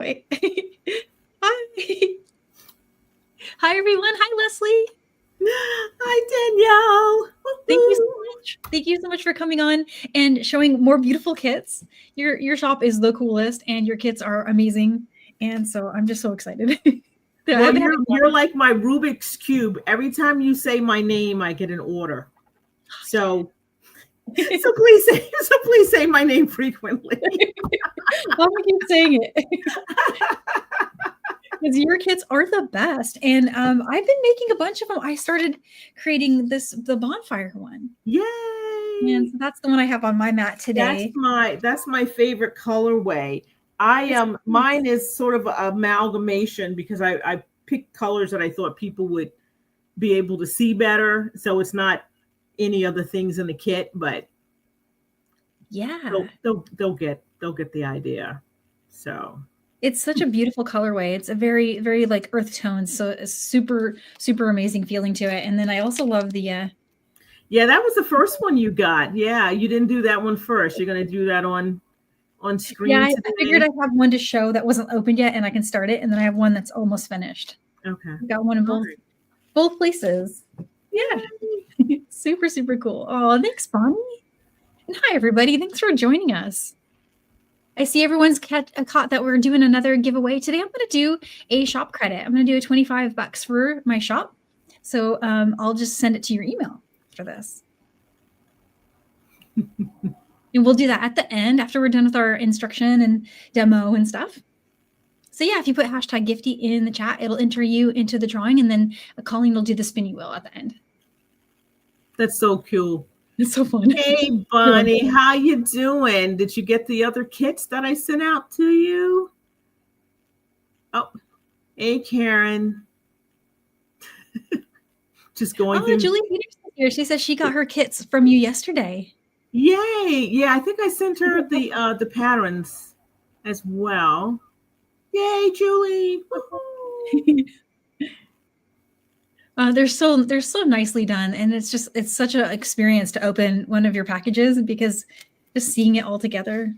Wait. Hi. Hi, everyone. Hi, Leslie. Hi, Danielle. Thank you so Woo-hoo. much. Thank you so much for coming on and showing more beautiful kits. Your shop is the coolest, and your kits are amazing. And so I'm just so excited. Well, I've been having you're like my Rubik's Cube. Every time you say my name, I get an order. So please say my name frequently. I'm gonna keep saying it. Because your kits are the best. And I've been making a bunch of them. I started creating the bonfire one. Yay! And so that's the one I have on my mat today. That's my favorite colorway. Mine is sort of an amalgamation because I picked colors that I thought people would be able to see better. So it's not any other things in the kit, but yeah, they'll get the idea. So it's such a beautiful colorway. It's a very, very like earth tones. So it's super, super amazing feeling to it. And then I also love the yeah, that was the first one you got. Yeah, you didn't do that one first. You're gonna do that on screen. yeah, I today? figured I'd have one to show that wasn't opened yet and I can start it. And then I have one that's almost finished. Okay. I've got one in both places. Yeah. Super, super cool. Oh, thanks, Bonnie. And hi, everybody. Thanks for joining us. I see everyone's caught that we're doing another giveaway. Today I'm going to do a shop credit. I'm going to do a $25 for my shop. So I'll just send it to your email for this. And we'll do that at the end after we're done with our instruction and demo and stuff. So yeah, if you put hashtag Gifty in the chat, it'll enter you into the drawing, and then Colleen will do the spinny wheel at the end. That's so cool. It's so fun. Hey, Bonnie, how you doing? Did you get the other kits that I sent out to you? Oh, hey, Karen. Just going through. Julie Peterson's here. She says she got her kits from you yesterday. Yay! Yeah, I think I sent her the patterns as well. Yay, Julie! They're so nicely done, and it's such an experience to open one of your packages because just seeing it all together,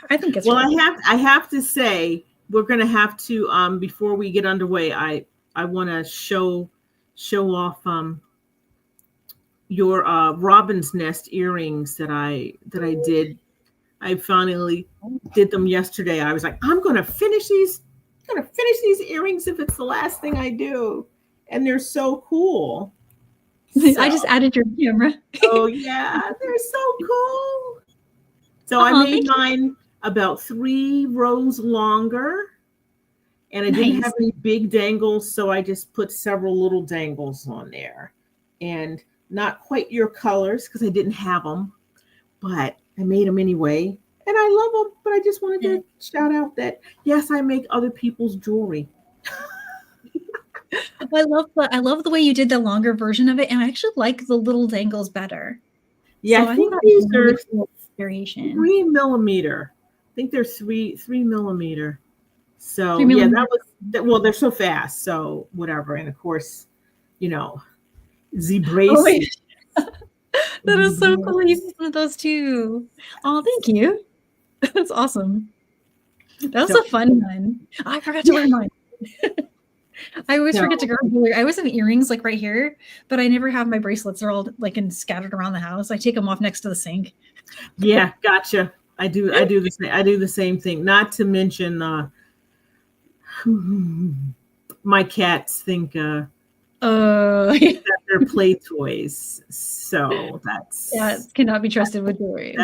I think it's well. Really I have to say we're gonna have to before we get underway. I want to show off your robin's nest earrings that I did. I finally did them yesterday. I was like, I'm gonna finish these earrings if it's the last thing I do. And they're so cool. So, I just added your camera. Oh yeah, they're so cool. So I made mine about 3 rows longer, and I didn't have any big dangles, so I just put several little dangles on there, and not quite your colors because I didn't have them, but I made them anyway, and I love them. But I just wanted to shout out that yes, I make other people's jewelry. I love the way you did the longer version of it, and I actually like the little dangles better. Yeah, so I think these are variation 3 millimeter. I think they're 3 millimeter. So yeah, well, they're so fast. So whatever, and of course, the bracelet. That is so cool. You did one of those too. Oh, thank you. That's awesome. That was a fun one. I forgot to wear mine. I always forget to grab jewelry. I always have earrings like right here, but I never have my bracelets. They're all like scattered around the house. I take them off next to the sink. Yeah, gotcha. I do the same thing. Not to mention my cats think that they're play toys. So that cannot be trusted with jewelry.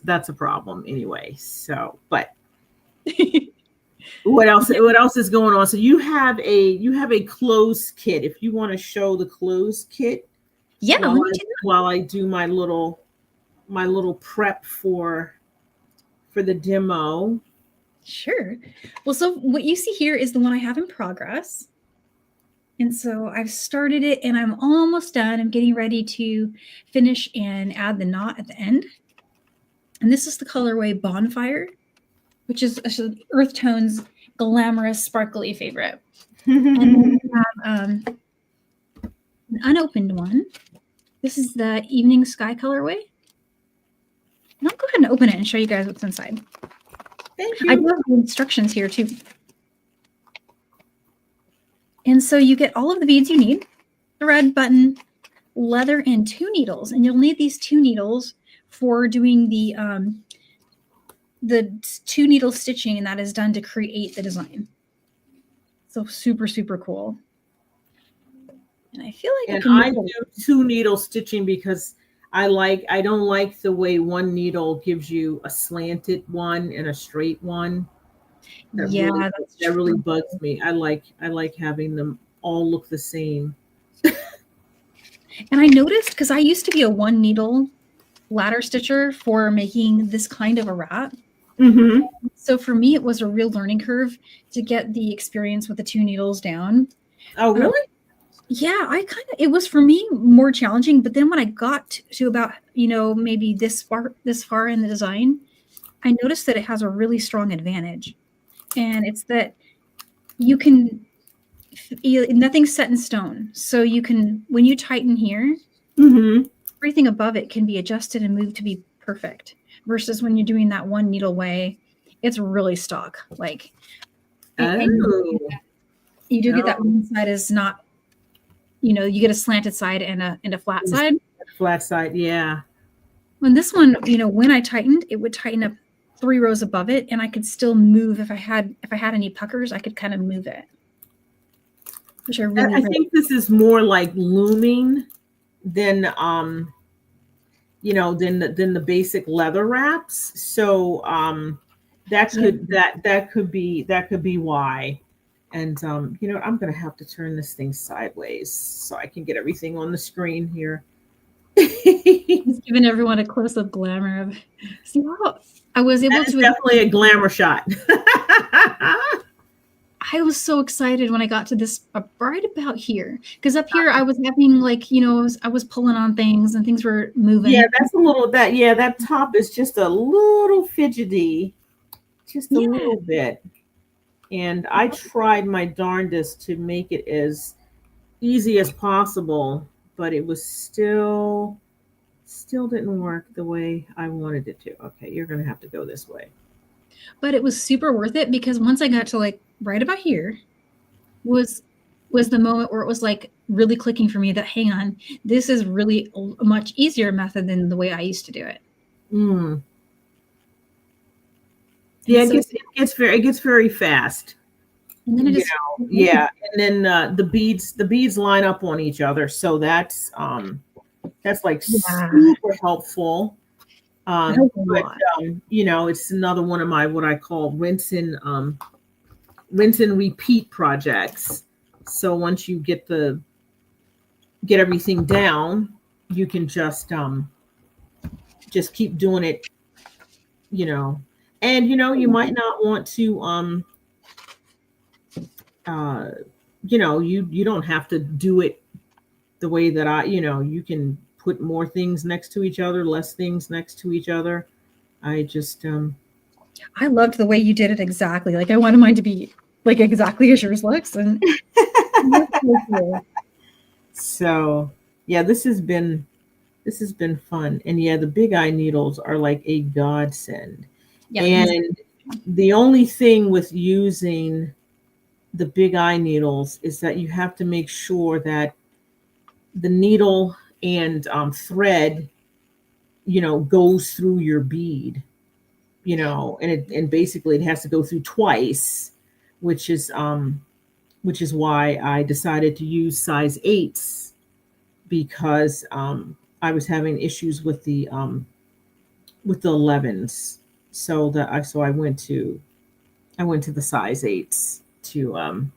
That's a problem anyway. So, but what else is going on? So you have a closed kit. If you want to show the closed kit, while I do my little prep for the demo. Sure. Well, so what you see here is the one I have in progress. And so I've started it and I'm almost done. I'm getting ready to finish and add the knot at the end. And this is the colorway Bonfire, which is earth tones, glamorous, sparkly favorite. And then we have an unopened one. This is the Evening Sky colorway. And I'll go ahead and open it and show you guys what's inside. Thank I you. do have the instructions here too. And so you get all of the beads you need, thread, button, leather, and 2 needles. And you'll need these 2 needles for doing the 2 needle stitching, and that is done to create the design. So super, super cool. And I feel like I do 2 needle stitching because I don't like the way one needle gives you a slanted one and a straight one. That really bugs me. I like having them all look the same. And I noticed, because I used to be a 1 needle ladder stitcher for making this kind of a wrap. Mm-hmm. So for me, it was a real learning curve to get the experience with the 2 needles down. Oh, really? Yeah, it was for me more challenging. But then when I got to about, maybe this far in the design, I noticed that it has a really strong advantage. And it's that you can, nothing's set in stone. So you can, when you tighten here, mm-hmm. everything above it can be adjusted and moved to be perfect. Versus when you're doing that 1 needle way, it's really stuck. Like, and you do get that one side is not, you get a slanted side and a flat side. Flat side, yeah. When this one, when I tightened, it would tighten up 3 rows above it, and I could still move if I had any puckers, I could kind of move it. Which I think this is more like looming than than the basic leather wraps. So that could be why. And I'm gonna have to turn this thing sideways so I can get everything on the screen here. Just giving everyone a close-up glamour of see how I was able to. Definitely a glamour shot. I was so excited when I got to this right about here, because up here I was having I was pulling on things and things were moving. Yeah, that's a little that top is just a little fidgety, just a little bit. And I tried my darndest to make it as easy as possible, but it was still didn't work the way I wanted it to. Okay, you're going to have to go this way. But it was super worth it, because once I got to right about here was the moment where it was really clicking for me that, hang on, this is really a much easier method than the way I used to do it. Mm. Yeah, it gets very fast. And then and then the beads line up on each other, so that's super helpful. But it's another one of my what I call rinse and repeat projects. So once you get everything down, you can just keep doing it, and you might not want to you don't have to do it the way that you can put more things next to each other, less things next to each other. I just I loved the way you did it exactly. I wanted mine to be exactly as yours looks. And so yeah, this has been fun. And yeah, the big eye needles are like a godsend. Yeah, and the only thing with using the big eye needles is that you have to make sure that the needle and thread, goes through your bead, and basically it has to go through twice, which is why I decided to use size 8s, because I was having issues with the 11s. So I went to the size 8s to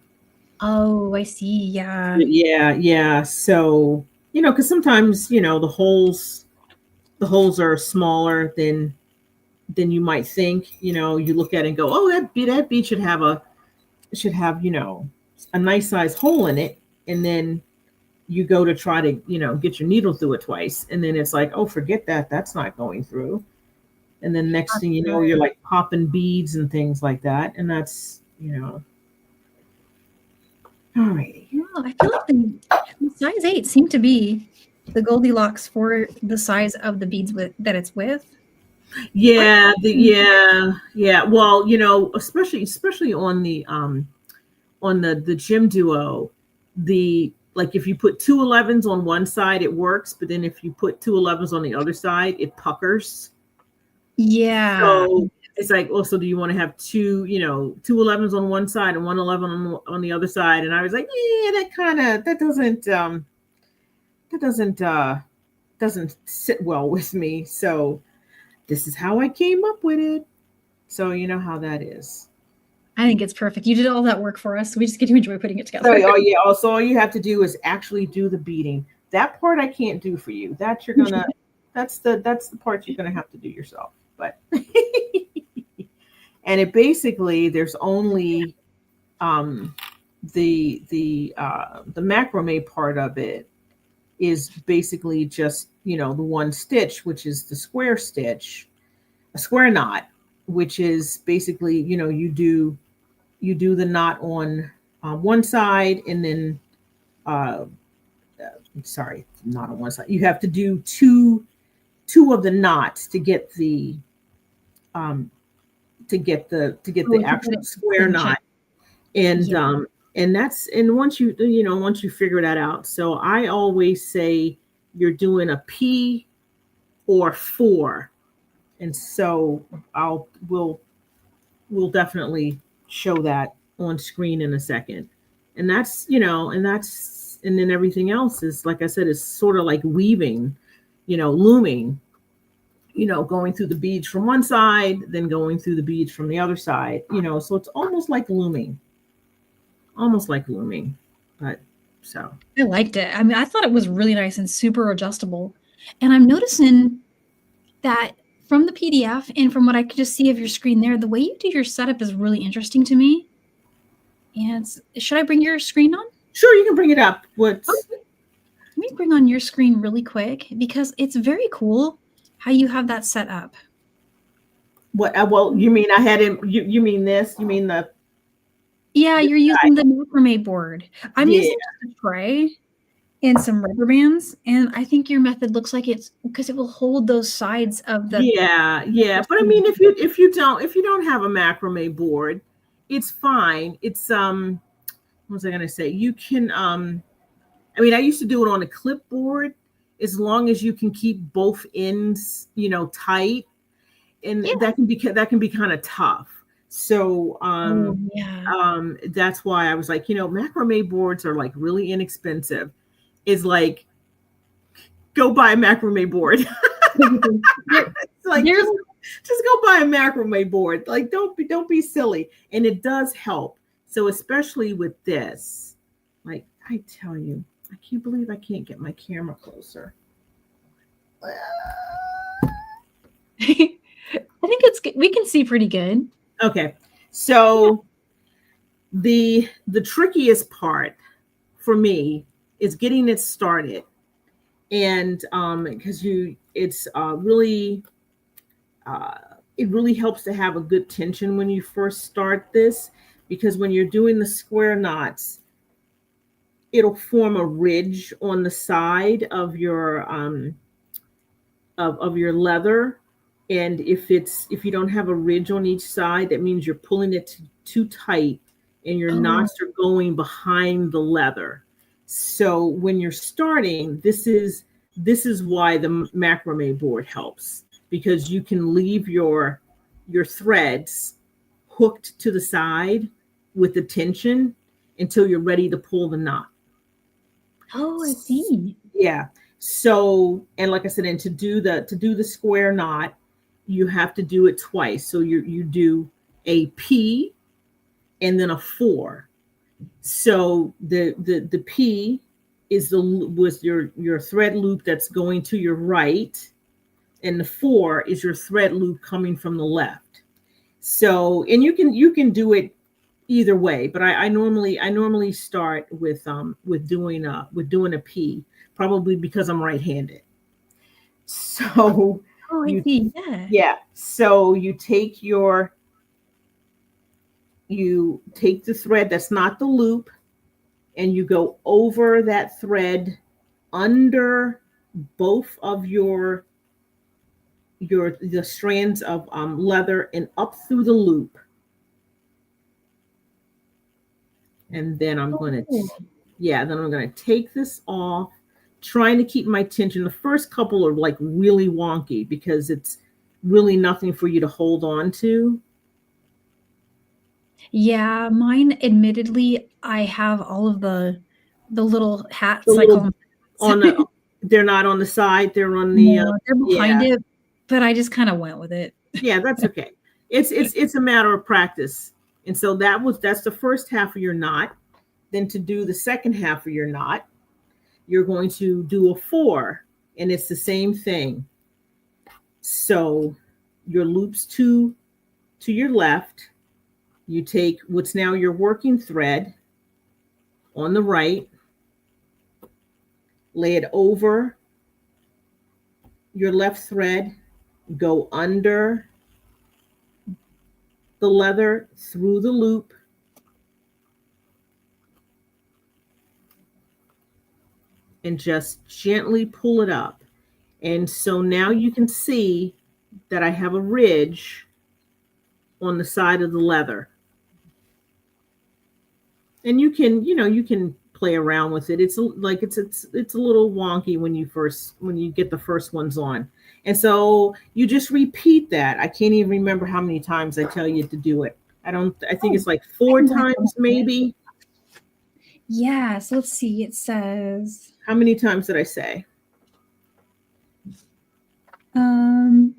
oh, I see. Yeah. So, because sometimes, the holes are smaller than you might think. You look at it and go, oh, that bead should have a nice size hole in it. And then you go to try to, get your needle through it twice. And then it's like, oh, forget that. That's not going through. And then next thing you know, you're popping beads and things like that. And that's, Alrighty. Well, I feel like the size 8 seemed to be the Goldilocks for the size of the beads that it's with. Yeah, yeah. Well, especially on the gym duo, the like if you put 2 11s on one side, it works, but then if you put 2 11s on the other side, it puckers. Yeah. So it's like, oh, so do you want to have 2 11s on one side and 1 11 on the other side? And I was like, yeah, that doesn't sit well with me. So this is how I came up with it. So you know how that is. I think it's perfect. You did all that work for us. We just get to enjoy putting it So, together. oh yeah, also all you have to do is actually do the beading. That part I can't do for you. That's the part you're gonna have to do yourself. But and it basically there's only um the macrame part of it is basically just the one stitch, which is the square stitch, a square knot, which is basically you do the knot on one side, and then uh, sorry, not on one side. You have to do two of the knots to get the um, Oh, to actual get it square in check. knot, and Yeah. once you figure that out. So I always say you're doing a P or 4, and so we'll definitely show that on screen in a second. And then everything else is, like I said, is sort of like weaving, looming, going through the beads from one side, then going through the beads from the other side, so it's almost like looming, but so. I liked it. I mean, I thought it was really nice and super adjustable. And I'm noticing that from the PDF and from what I could just see of your screen there, the way you do your setup is really interesting to me. And should I bring your screen on? Sure, you can bring it up. What's Okay. Let me bring on your screen really quick because it's very cool how you have that set up. what? Well, you mean I had him? You mean this? You mean the? Yeah, you're using the macrame board. I'm Yeah, using just a tray and some rubber bands, and I think your method looks like it's because it will hold those sides of the. yeah. But I mean, if you don't have a macrame board, it's fine. It's what was I gonna say? You can I mean, I used to do it on a clipboard, as long as you can keep both ends, tight, and Yeah. that can be kind of tough. So Oh, yeah. that's why I was like, macrame boards are like really inexpensive. Is like, go buy a macrame board. It's like, There's just go buy a macrame board. Like, don't be silly. And it does help. So especially with this, like I tell you, I can't believe I can't get my camera closer. I think we can see pretty good. Okay. So the trickiest part for me is getting it started. And because it really helps to have a good tension when you first start this, because when you're doing the square knots, it'll form a ridge on the side of your of your leather. And if you don't have a ridge on each side, that means you're pulling it too tight, and your Oh, knots are going behind the leather. So when you're starting, this is why the macrame board helps, because you can leave your threads hooked to the side with the tension until you're ready to pull the knot. oh, I see. Yeah. So, and like I said, and to do the square knot, you have to do it twice. So you do a P and then a 4. So the P was your thread loop that's going to your right, and the 4 is your thread loop coming from the left. So, and you can do it either way, but I normally start with doing a P, probably because I'm right-handed. So Oh, I you see. Yeah. yeah, so you take the thread that's not the loop, and you go over that thread under both of your the strands of leather and up through the loop. And then I'm going to, then I'm going to take this off, trying to keep my tension. The first couple are like really wonky because it's really nothing for you to hold on to. Yeah, mine, admittedly, I have all of the little hats. They're not on the side. They're on the. No, they're behind it, but I just kind of went with it. Yeah, that's okay. It's a matter of practice. And so that's the first half of your knot. Then to do the second half of your knot, you're going to do a 4, and it's the same thing. So your loops to your left, you take what's now your working thread on the right, lay it over your left thread, go under the leather through the loop, and just gently pull it up. And so now you can see that I have a ridge on the side of the leather. And you can play around with it. It's a little wonky when you get the first ones on. And so you just repeat that. I can't even remember how many times I tell you to do it. I think it's like 4 times maybe. Yeah, so let's see. It says, how many times did I say? Because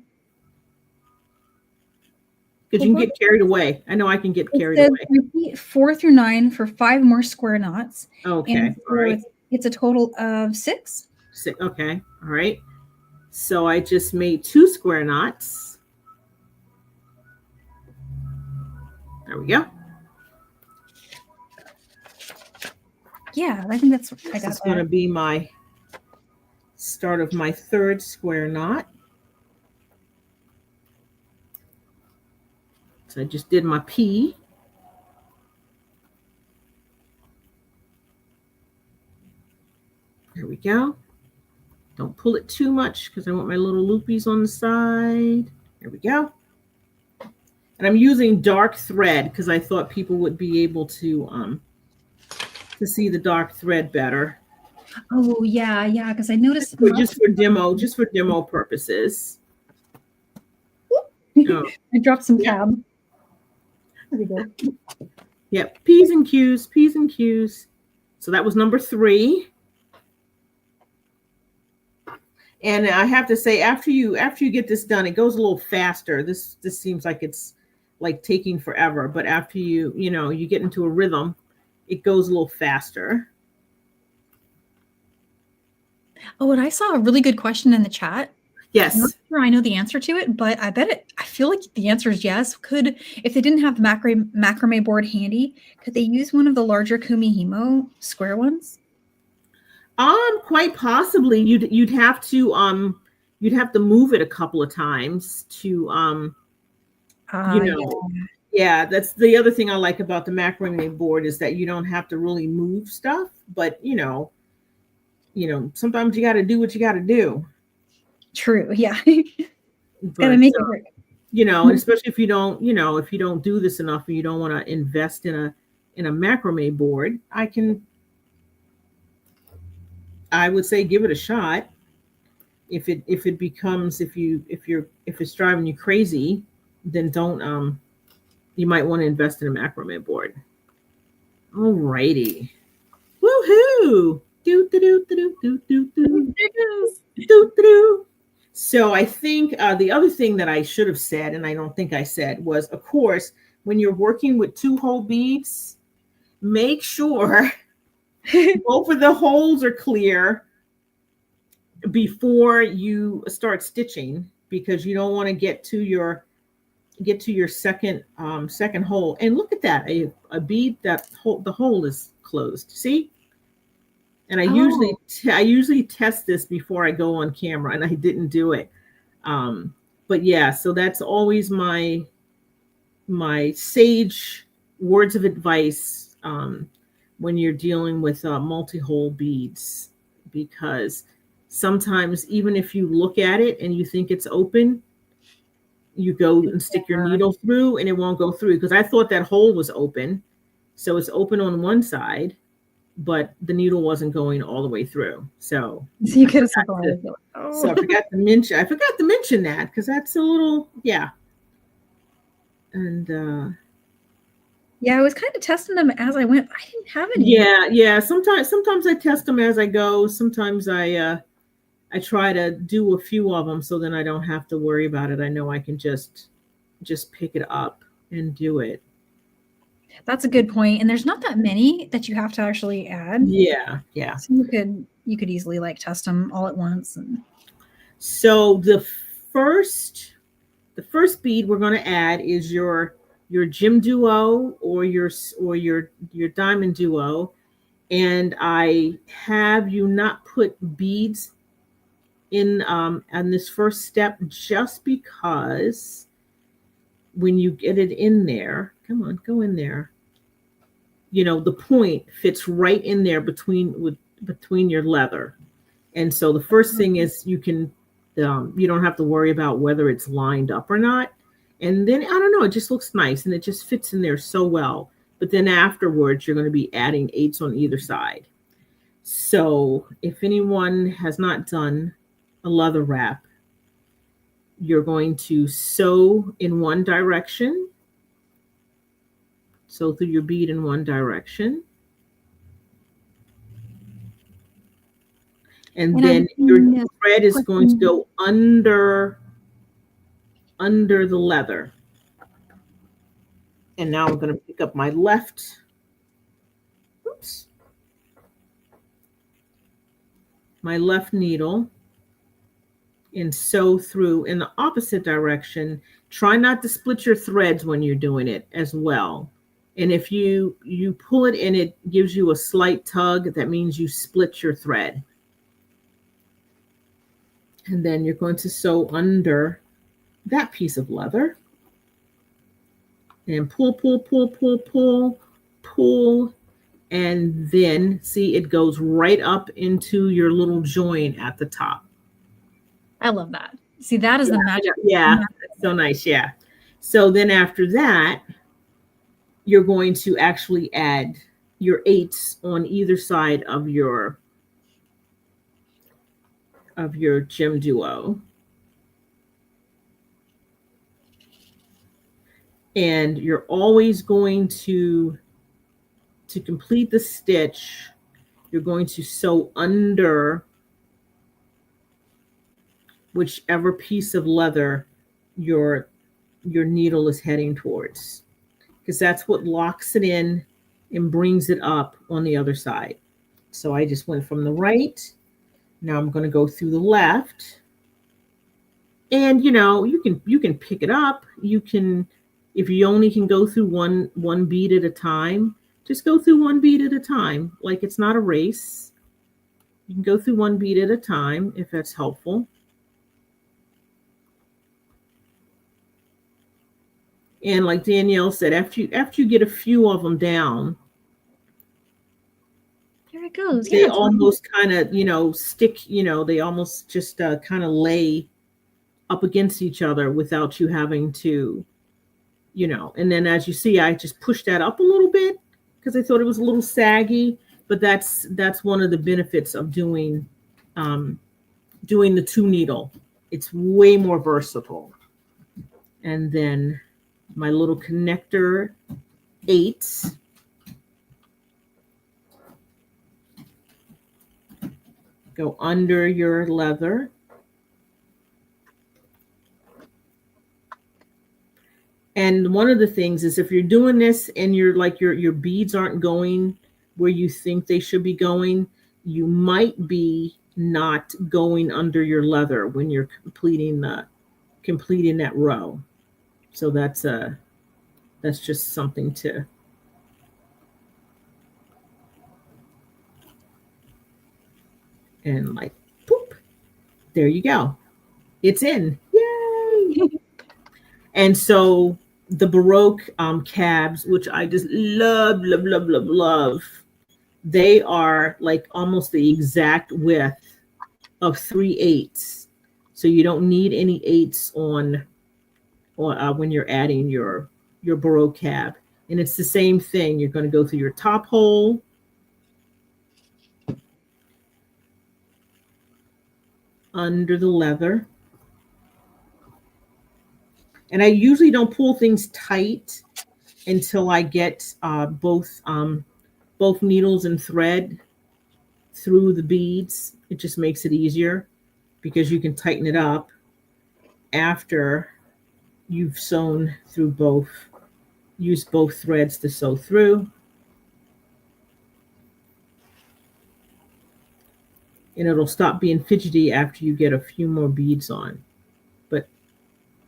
you can get carried away. I know I can get carried away. Repeat 4 through 9 for 5 more square knots. Okay. And so all right. It's a total of 6. 6. Okay. All right. So I just made 2 square knots. There we go. Yeah, I think that's what I got. This is going to be my start of my 3rd square knot. So I just did my P. There we go. Don't pull it too much because I want my little loopies on the side. There we go. And I'm using dark thread because I thought people would be able to see the dark thread better. Oh yeah, because I noticed just for demo purposes. Oh. I dropped some tab. There we go. Yep, P's and Q's. So that was number 3. And I have to say, after you get this done, it goes a little faster. This seems like it's like taking forever, but after you get into a rhythm, it goes a little faster. Oh, and I saw a really good question in the chat. Yes. I'm not sure I know the answer to it, but I feel like the answer is yes. If they didn't have the macrame board handy, could they use one of the larger Kumihimo square ones? Quite possibly. You'd have to move it a couple of times to Yeah, that's the other thing I like about the macrame board is that you don't have to really move stuff, but sometimes you got to do what you got to do. True. Yeah. Gotta make it work. And especially if you don't do this enough and you don't want to invest in a macrame board, I would say give it a shot. If it's driving you crazy, then don't you might want to invest in a macrame board. All righty. Woohoo! Do do do do do do do do do. So I think the other thing that I should have said, and I don't think I said, was, of course, when you're working with 2-hole beads, make sure both of the holes are clear before you start stitching, because you don't want to get to your second hole. And look at that, a bead the hole is closed. See? And I usually test this before I go on camera, and I didn't do it. But yeah, so that's always my sage words of advice when you're dealing with multi-hole beads, because sometimes even if you look at it and you think it's open, you go and stick your needle through and it won't go through, because I thought that hole was open. So it's open on one side, but the needle wasn't going all the way through. So you could have So I forgot to mention that, because that's a little, yeah. And yeah, I was kind of testing them as I went. I didn't have any. Yeah. Sometimes I test them as I go. Sometimes I try to do a few of them, so then I don't have to worry about it. I know I can just pick it up and do it. That's a good point. And there's not that many that you have to actually add. Yeah. So you could easily like test them all at once. And so the first bead we're going to add is your gem duo or your diamond duo, and I have you not put beads in on this first step, just because when you get it in there, come on, go in there, the point fits right in there between your leather. And so the first thing is you don't have to worry about whether it's lined up or not. And then, I don't know, it just looks nice and it just fits in there so well. But then afterwards, you're going to be adding 8s on either side. So if anyone has not done a leather wrap, you're going to sew in one direction. Sew through your bead in one direction. And then your thread is going to go under the leather. And now I'm going to pick up my left. Oops. My left needle and sew through in the opposite direction. Try not to split your threads when you're doing it as well. And if you pull it and it gives you a slight tug, that means you split your thread. And then you're going to sew under that piece of leather. And pull, pull, pull, pull, pull, pull. And then see, it goes right up into your little join at the top. I love that. See, that is the magic. Yeah, that's so nice. Yeah. So then after that, you're going to actually add your 8s on either side of your gem duo. And you're always going to complete the stitch, you're going to sew under whichever piece of leather your needle is heading towards, because that's what locks it in and brings it up on the other side. So I just went from the right. Now I'm going to go through the left. And you can pick it up. You can, if you only can go through one bead at a time, just go through one bead at a time. Like, it's not a race. You can go through one bead at a time if that's helpful. And like Danielle said, after you get a few of them down, there it goes. They almost kind of, stick, they almost just kind of lay up against each other without you having to, and then as you see, I just pushed that up a little bit because I thought it was a little saggy, but that's one of the benefits of doing the 2-needle. It's way more versatile. And then my little connector 8s. Go under your leather. And one of the things is, if you're doing this and your beads aren't going where you think they should be going, you might be not going under your leather when you're completing that row. So that's just something to. And like, poop, there you go. It's in. Yay! And so the Baroque cabs, which I just love, love, love, love, love, they are like almost the exact width of 3/8. So you don't need any 8s or when you're adding your Baroque cab. And it's the same thing. You're going to go through your top hole, under the leather. And I usually don't pull things tight until I get both needles and thread through the beads. It just makes it easier because you can tighten it up after you've sewn through both. Use both threads to sew through. And it'll stop being fidgety after you get a few more beads on. But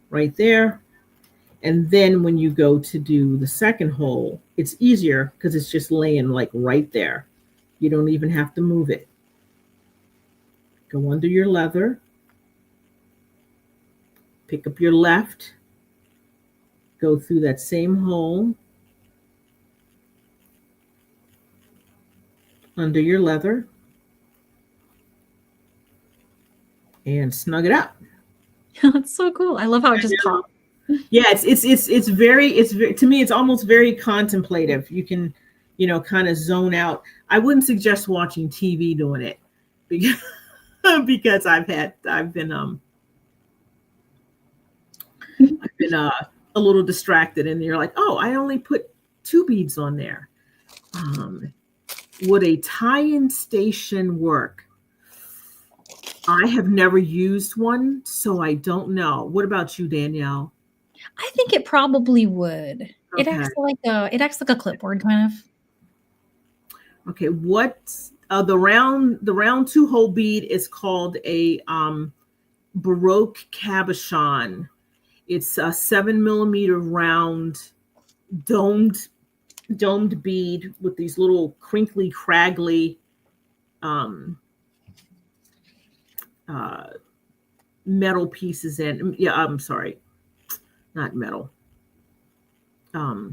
right there. And then when you go to do the second hole, it's easier because it's just laying like right there. You don't even have to move it. Go under your leather. Pick up your left. Go through that same hole. Under your leather. And snug it up. That's so cool. I love how it just pops. Yeah, it's very to me it's almost very contemplative. You can, kind of zone out. I wouldn't suggest watching TV doing it because I've been a little distracted, and you're like, oh, I only put 2 beads on there. Would a tie-in station work? I have never used one, so I don't know. What about you, Danielle? I think it probably would. Okay. It acts like a clipboard kind of. Okay, what the round 2-hole bead is called a Baroque cabochon. It's a 7mm round domed bead with these little crinkly, craggly metal pieces in. Yeah, I'm sorry. Not metal. I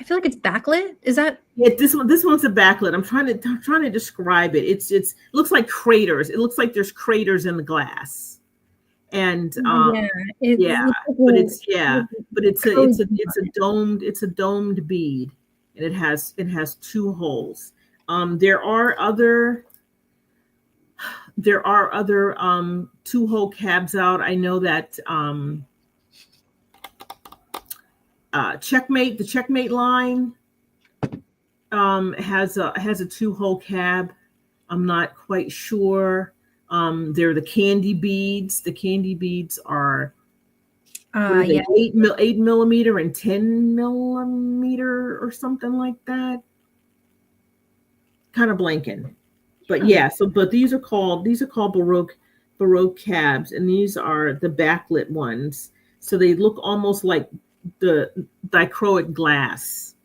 feel like it's backlit. Is that? Yeah, this one's a backlit. I'm trying to describe it. It looks like craters. It looks like there's craters in the glass. And but it's a domed bead, and it has 2 holes. There are other 2-hole cabs out. I know that Checkmate, the Checkmate line has a 2-hole cab. I'm not quite sure. They're the candy beads. The candy beads are 8mm and 10mm or something like that. Kind of blanking. But but these are called Baroque cabs, and these are the backlit ones. So they look almost like the dichroic glass,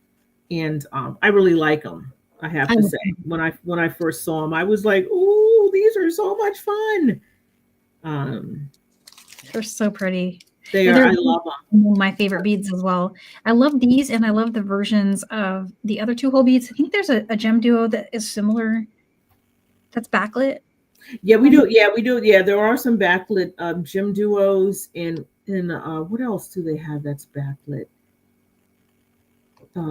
and I really like them. I have to say, when I first saw them, I was like, "Ooh, these are so much fun!" They're so pretty. They are. I love them. One of my favorite beads as well. I love these, and I love the versions of the other 2-hole beads. I think there's a gem duo that is similar. That's backlit. Yeah, we do. Yeah, we do. Yeah, there are some backlit gem duos, and what else do they have that's backlit?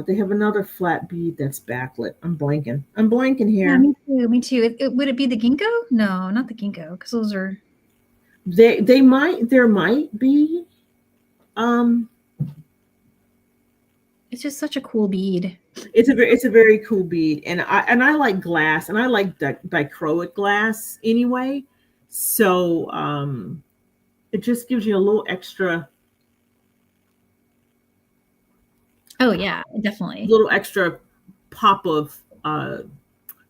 They have another flat bead that's backlit. I'm blanking here. Yeah, me too. Would it be the ginkgo? No, not the ginkgo, because those are. There might be. It's just such a cool bead. It's a very cool bead, and I like glass, and I like dichroic glass anyway. So it just gives you a little extra. Oh yeah, definitely. A little extra pop of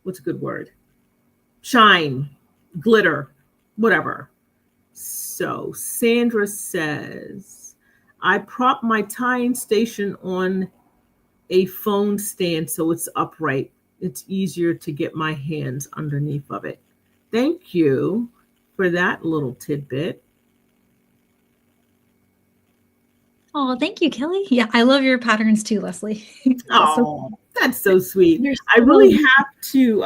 what's a good word? Shine, glitter, whatever. So Sandra says, I prop my tying station on a phone stand so it's upright. It's easier to get my hands underneath of it. Thank you for that little tidbit. Oh, thank you, Kelly. Yeah, I love your patterns too, Leslie. Oh, that's so sweet. I really have to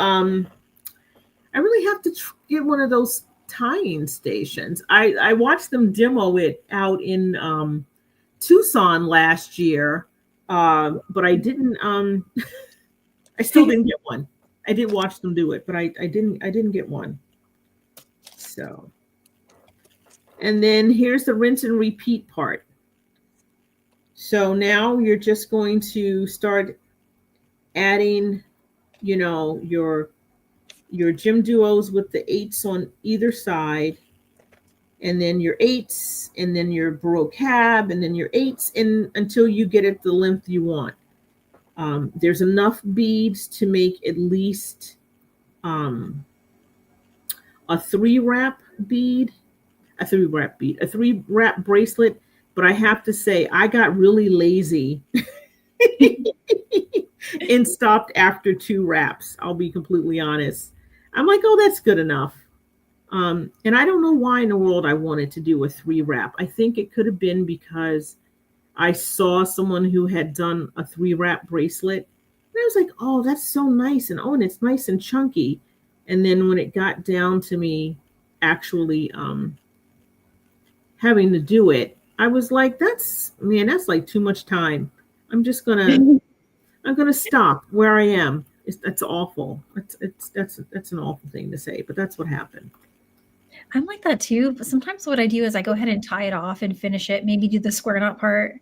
get one of those tying stations. I watched them demo it out in Tucson last year, but I didn't. I still didn't get one. I did watch them do it, but I didn't get one. So, and then here's the rinse and repeat part. So now you're just going to start adding, your gym duos with the 8s on either side, and then your 8s, and then your baroque cab, and then your 8s, and until you get it the length you want. There's enough beads to make at least a 3-wrap bead, a 3-wrap bracelet. But I have to say, I got really lazy and stopped after 2 wraps. I'll be completely honest. I'm like, oh, that's good enough. And I don't know why in the world I wanted to do a 3-wrap. I think it could have been because I saw someone who had done a 3-wrap bracelet. And I was like, oh, that's so nice. And it's nice and chunky. And then when it got down to me actually having to do it, I was like, that's like too much time. I'm gonna stop where I am. That's awful. That's an awful thing to say, but that's what happened. I'm like that too. But sometimes what I do is I go ahead and tie it off and finish it, maybe do the square knot part.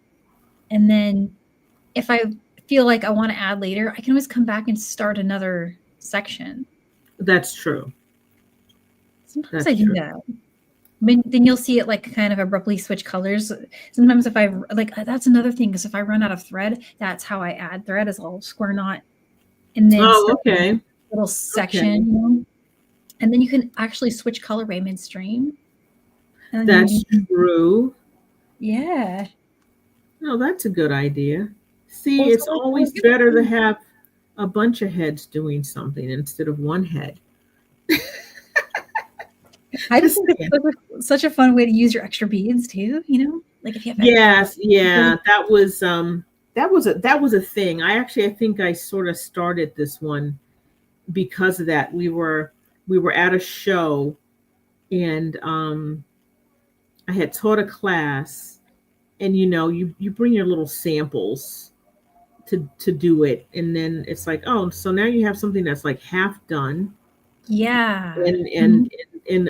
And then if I feel like I want to add later, I can always come back and start another section. That's true. Sometimes I do that. Then you'll see it like kind of abruptly switch colors. Sometimes if I like, that's another thing, because if I run out of thread, that's how I add thread, is I'll square knot and then okay, little section, and then you can actually switch colorway midstream. That's true. Yeah. No, that's a good idea. See, it's always better to have a bunch of heads doing something instead of one head. I just think it's such a fun way to use your extra beads too, like if you have yes, yeah, that was a thing. I think I sort of started this one because of that. We were at a show, and I had taught a class, and you bring your little samples to do it, and then it's like, oh, so now you have something that's like half done. Yeah. And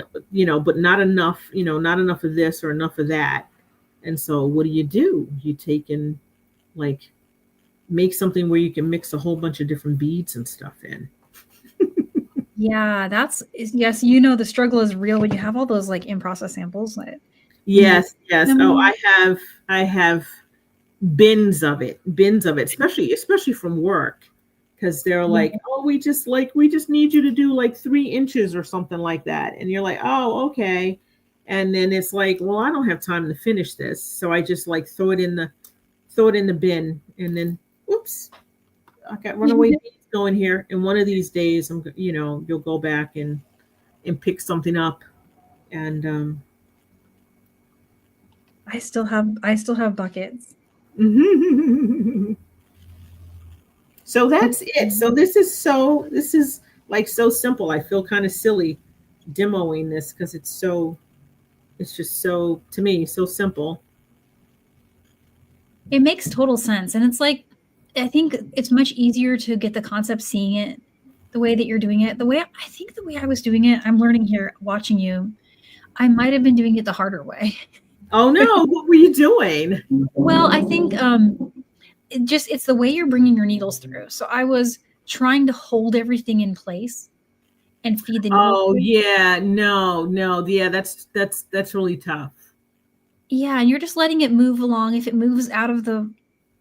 but not enough, not enough of this or enough of that. And so what do? You take and like make something where you can mix a whole bunch of different beads and stuff in. Yeah, yes, the struggle is real when you have all those like in-process samples. Yes. Oh, I have bins of it, especially from work. Because they're like, oh, we just need you to do like 3 inches or something like that. And you're like, oh, okay. And then it's like, well, I don't have time to finish this. So I just like throw it in the bin, and then, whoops, I got runaway beads going here. And one of these days, you'll go back and pick something up. And I still have buckets. So that's it. So this is like so simple. I feel kind of silly demoing this because it's just so, to me, so simple. It makes total sense. And it's like, I think it's much easier to get the concept seeing it the way that you're doing it. The way I was doing it, I'm learning here, watching you, I might have been doing it the harder way. Oh no, what were you doing? Well, I think it's the way you're bringing your needles through. So I was trying to hold everything in place and feed the needles. Oh yeah, no, yeah, that's really tough. Yeah, and you're just letting it move along. If it moves out of the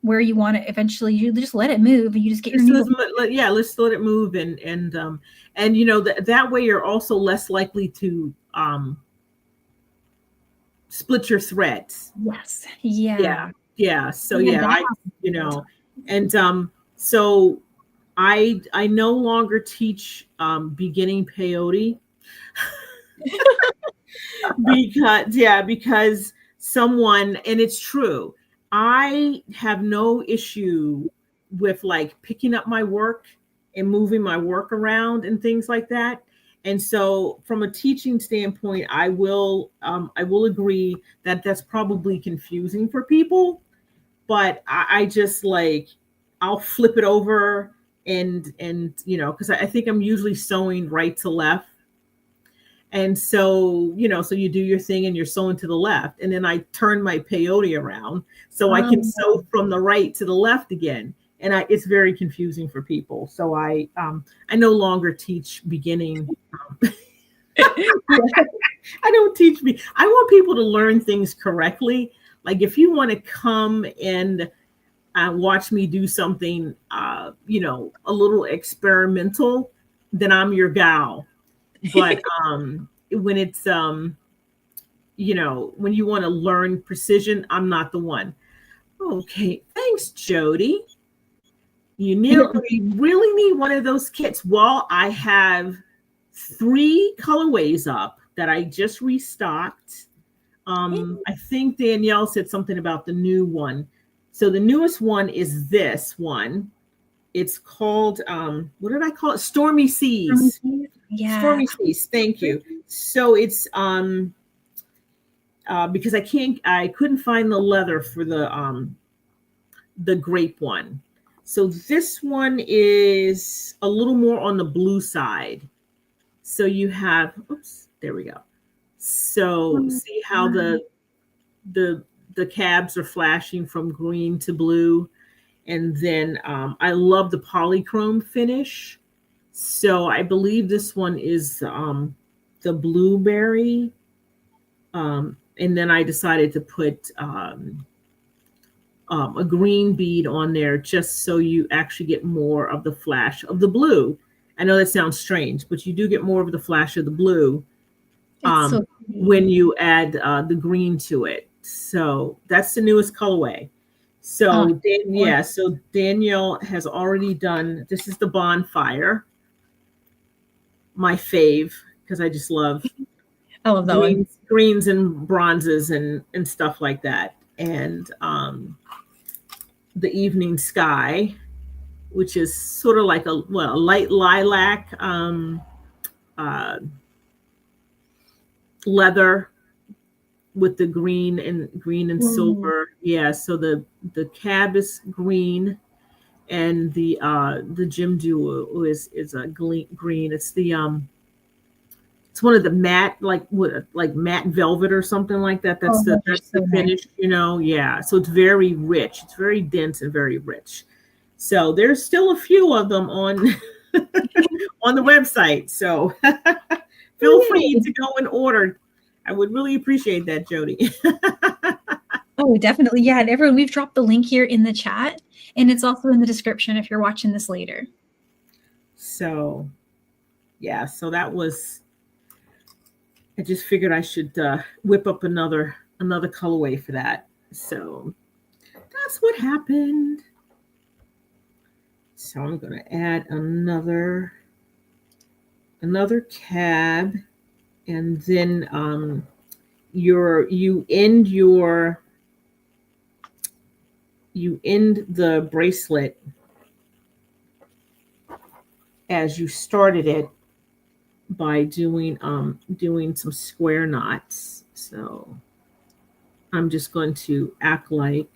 where you want it, eventually you just let it move, and you just get your needles. Yeah, let's let it move, and that way you're also less likely to split your threads. Yes. Yeah. Yeah. So so I no longer teach beginning peyote because someone, and it's true, I have no issue with like picking up my work and moving my work around and things like that. And so from a teaching standpoint, I will agree that that's probably confusing for people, but I just like, I'll flip it over and because I think I'm usually sewing right to left. And so, so you do your thing and you're sewing to the left. And then I turn my peyote around so I can sew from the right to the left again. And it's very confusing for people. So I no longer teach beginning. I don't teach me. I want people to learn things correctly. Like if you want to come and watch me do something, a little experimental, then I'm your gal. But when it's when you want to learn precision, I'm not the one. Okay, thanks, Jody. You really need one of those kits. Well, I have 3 colorways up that I just restocked. I think Danielle said something about the new one. So the newest one is this one. It's called what did I call it? Stormy Seas. Yeah. Stormy Seas. Thank you. So it's because I couldn't find the leather for the grape one. So this one is a little more on the blue side. So you have, oops, there we go. So see how the cabs are flashing from green to blue. And then I love the polychrome finish. So I believe this one is the blueberry. And then I decided to put a green bead on there just so you actually get more of the flash of the blue. I know that sounds strange, but you do get more of the flash of the blue when you add the green to it. So that's the newest colorway. So so Danielle has already done, this is the Bonfire, my fave, because I just love that greens and bronzes and stuff like that. And the Evening Sky, which is sort of like a light lilac leather with the green and silver. Yeah, so the cab is green and the Jim Duo is a green. It's the it's one of the matte, like matte velvet or something like that. That's the finish, Yeah, so it's very rich. It's very dense and very rich. So there's still a few of them on on the website. So feel free to go and order. I would really appreciate that, Jody. Oh, definitely. Yeah. And everyone, we've dropped the link here in the chat, and it's also in the description if you're watching this later. So, yeah. So that was, I just figured I should whip up another colorway for that. So that's what happened. So I'm going to add another cab, and then you end the bracelet as you started it by doing some square knots. So I'm just going to act like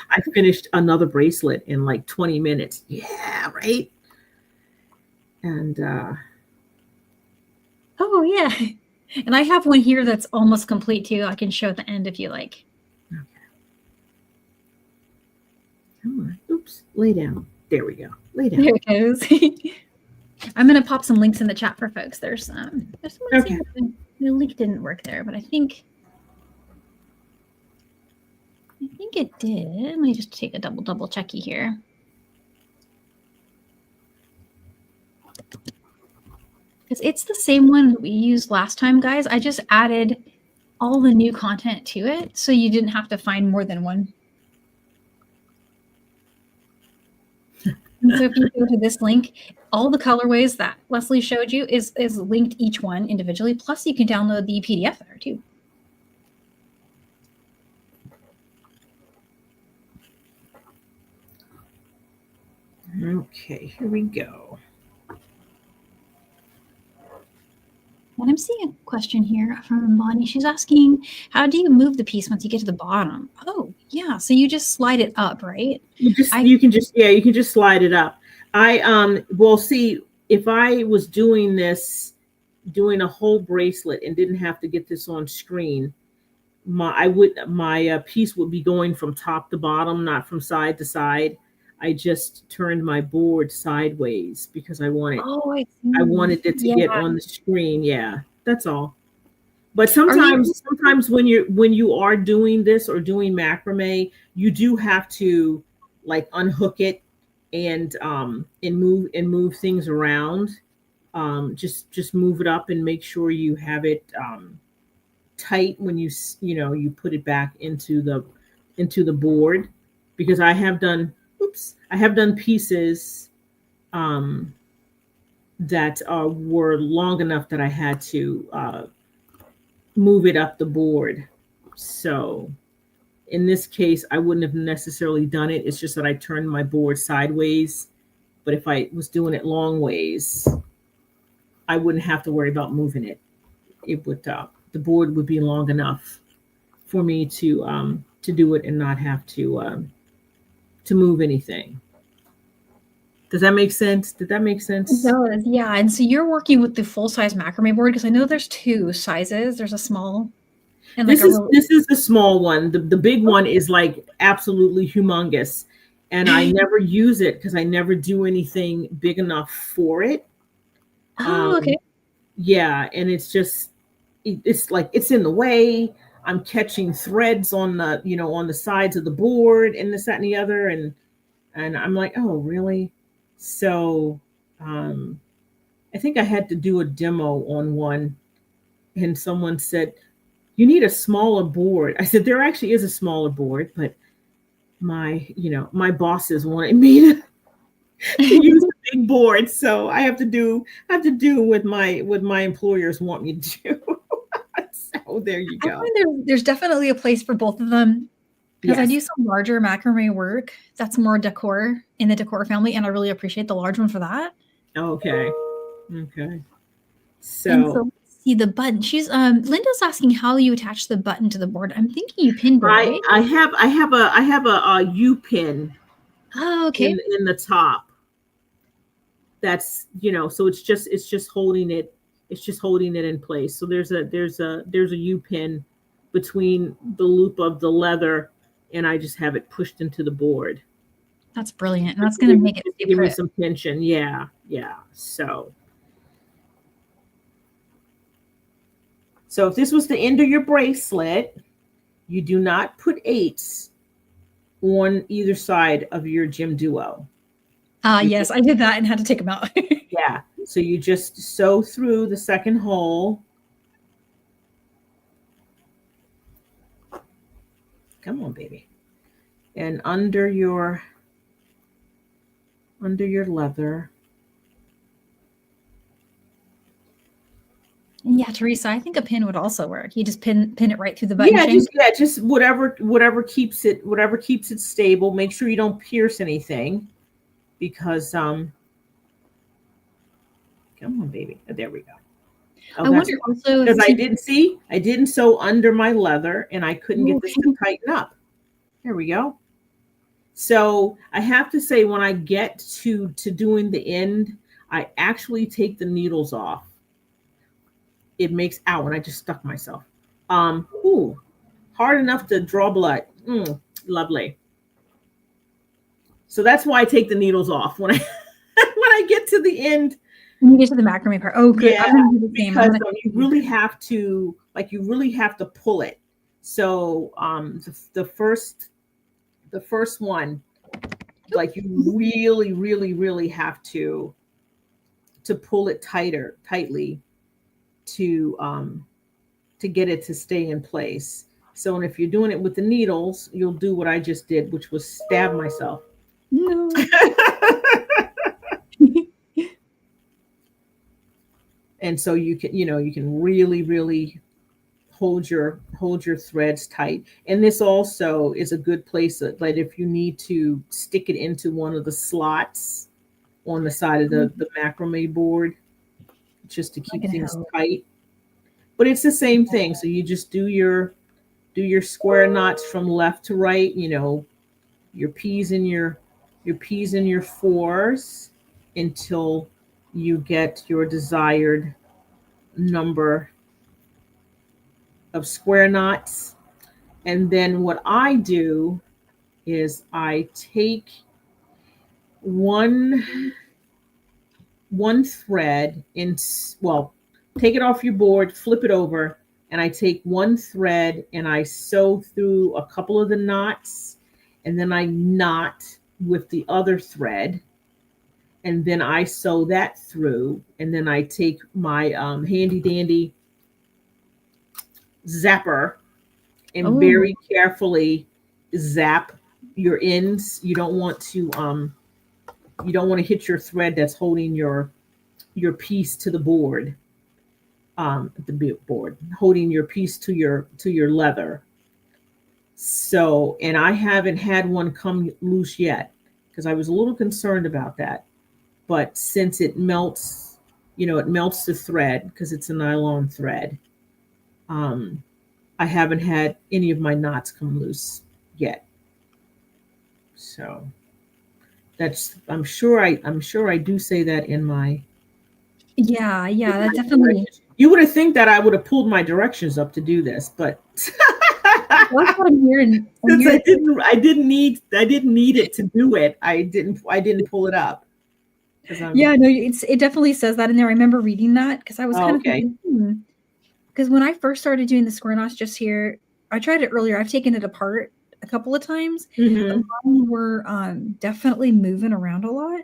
I finished another bracelet in like 20 minutes. Yeah, right. And oh yeah, and I have one here that's almost complete too. I can show at the end if you like. Okay. Come on. Oops. Lay down. There we go. Lay down. There it goes. I'm gonna pop some links in the chat for folks. There's okay. The link didn't work there, but I think it did. Let me just take a double checky here. Because it's the same one that we used last time, guys. I just added all the new content to it, so you didn't have to find more than one. And so if you go to this link, all the colorways that Leslie showed you is linked each one individually. Plus, you can download the PDF there too. Okay, here we go. And I'm seeing a question here from Bonnie. She's asking, how do you move the piece once you get to the bottom? Oh, yeah. So you just slide it up, right? You can just slide it up. Well, see, if I was doing a whole bracelet and didn't have to get this on screen, my piece would be going from top to bottom, not from side to side. I just turned my board sideways because I wanted Oh, I it to see. get Yeah. on the screen. Yeah, that's all. But Are you? sometimes when you are doing this or doing macrame, you do have to like unhook it and move things around. Just move it up and make sure you have it tight when you put it back into the board, because I have done pieces um, that were long enough that I had to move it up the board. So in this case, I wouldn't have necessarily done it. It's just that I turned my board sideways. But if I was doing it long ways, I wouldn't have to worry about moving it. It would the board would be long enough for me to do it and not have to move anything. Does that make sense? Did that make It sense? does, yeah. And so you're working with the full size macrame board, because I know there's two sizes. There's a small and like This is the small one. The big one is like absolutely humongous, and I never use it because I never do anything big enough for it. Oh, okay. Yeah, and it's like it's in the way. I'm catching threads on the sides of the board and this, that, and the other, and I'm like, oh, really? So I think I had to do a demo on one, and someone said, you need a smaller board. I said, there actually is a smaller board, but my bosses wanted me to use a big board, so I have to do what my employers want me to do. So there you I go. find there's definitely a place for both of them, because I Yes. do some larger macrame work that's more decor in the decor family, and I really appreciate the large one for that. Okay. And So so let's see the button. She's Linda's asking how you attach the button to the board. I'm thinking you pinned it, right? I have a U pin Oh, okay. in the top. That's so it's just holding it in place. So there's a U pin between the loop of the leather, and I just have it pushed into the board. That's brilliant. And that's going to make it give me super. some tension. Yeah. So if this was the end of your bracelet, you do not put 8s on either side of your gem duo. Yes, I did that and had to take them out. Yeah. So you just sew through the second hole. Come on, baby. And under your leather. Yeah, Teresa, I think a pin would also work. You just pin it right through the button. Just whatever keeps it stable. Make sure you don't pierce anything, because come on, baby. There we go. I wonder also because I didn't sew under my leather, and I couldn't get this to tighten up. There we go. So I have to say, when I get to doing the end, I actually take the needles off. It makes and I just stuck myself. Hard enough to draw blood. Lovely. So that's why I take the needles off when I when I get to the end. When you get to the macrame part. Oh, good. Yeah, because you really have to pull it. So the first one, like, you really, really, really have to pull it tightly to get it to stay in place. So, and if you're doing it with the needles, you'll do what I just did, which was stab myself. No. And so you can really, really hold your threads tight. And this also is a good place that, like, if you need to stick it into one of the slots on the side of the macrame board, just to keep things tight. but it's the same thing. So you just do your square knots from left to right, your P's and your fours until you get your desired number of square knots. And then what I do is I take one thread in, well, take it off your board, flip it over, and I take one thread and I sew through a couple of the knots, and then I knot with the other thread, and then I sew that through, and then I take my handy dandy zapper and very carefully zap your ends. You don't want to hit your thread that's holding your piece to the board, the board, holding your piece to your leather. So, and I haven't had one come loose yet because I was a little concerned about that. But since it melts, it melts the thread because it's a nylon thread. I haven't had any of my knots come loose yet. So that's, I'm sure I do say that in my. Yeah, that definitely. You would have think that I would have pulled my directions up to do this, but that's what I'm hearing. Since I didn't need it to do it. I didn't pull it up. Yeah, no, it definitely says that in there. I remember reading that because I was kind of thinking, because when I first started doing the square knots just here, I tried it earlier. I've taken it apart a couple of times. Mm-hmm. But mine were definitely moving around a lot.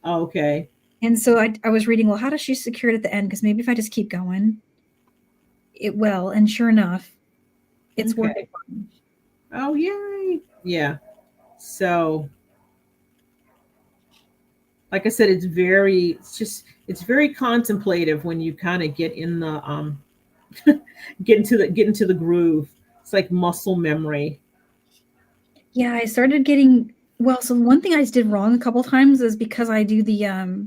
Okay. And so I was reading, well, how does she secure it at the end? Because maybe if I just keep going, it will. And sure enough, it's working. Oh, yay. Yeah. So, like I said, it's very contemplative when you kind of get in the get into the groove. It's like muscle memory. Yeah, I started getting, well, so one thing I did wrong a couple times is because I do the